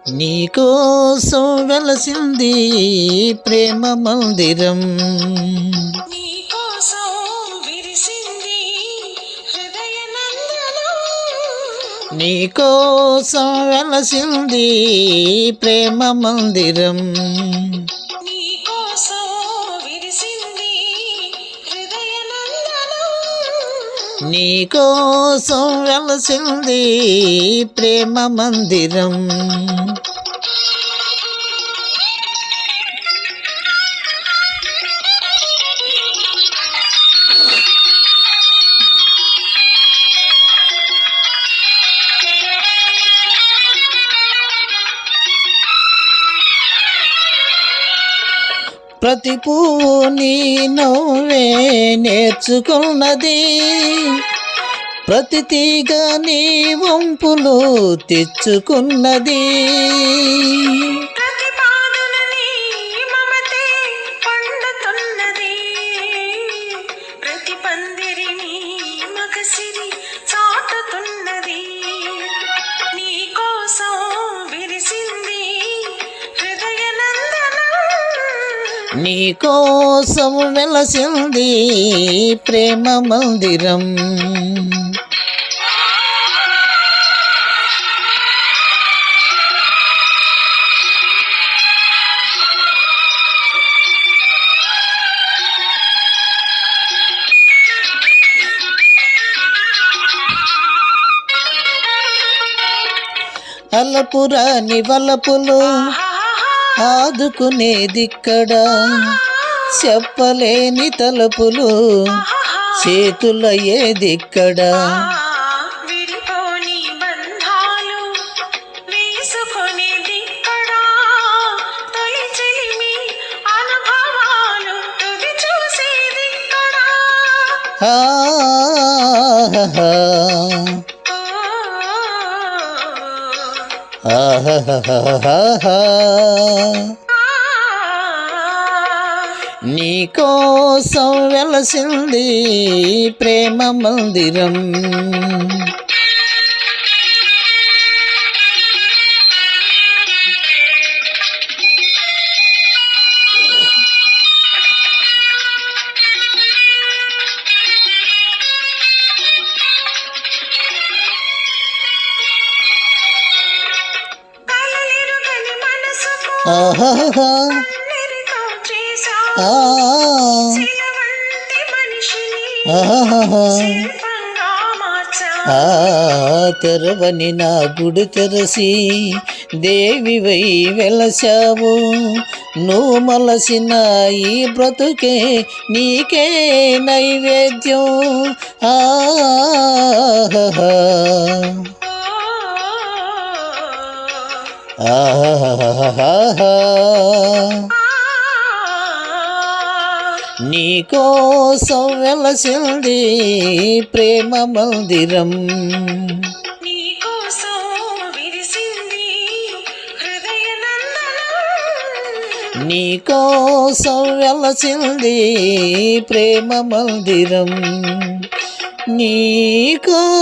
నీకోసం వెలసింది ప్రేమ మందిరం. నీకోసం విరిసింది హృదయ నందనం. నీకోసం వెలసింది ప్రేమ మందిరం. నీకోసం విరిసింది హృదయ నందనం. నీకోసం వెలసింది ప్రేమ మందిరం. ప్రతి పువ్వు నీ నవ్వే నేర్చుకున్నది, ప్రతి తీగ నీ వంపులు తెచ్చుకున్నది. ప్రతి పాదన నీ మమతే పండుతున్నది, ప్రతి పందిరి నీ మగసిరి చాటుతున్నది. నీకోసం విరిసింది హృదయ నందనం. నీకోసం వెలసింది ప్రేమ మందిరం. అలపురాని వలపులు ఆదుకునేదిక్కడ, చెప్పలేని తలపులు చేతులయ్యేదిక్కడ. విడిపోని బంధాలు వేసుకునేదిక్కడా, తొలి చెలిమి అనుభవాలు తుది చూసేదిక్కడా. నీకోసం వెలసింది ప్రేమ మందిరం. కలలెరుగని మనసుకు ఆహాహా నిరికం చేశా, ఆ శిలవంటి మనిషిని ఆహాహా శిల్పంగా మార్చా. తెరవని నా గుడి తెరసి దేవివై వెలసావు, నువ్వు మలసిన ఈ బ్రతుకే నీకే నైవేద్యం. ఆహా ఆహా నీకోసం వెలసింది ప్రేమ మందిరం. నీకోసం విరిసింది హృదయ నందనం. నీకోసం వెలసింది ప్రేమ మందిరం. నీకోసం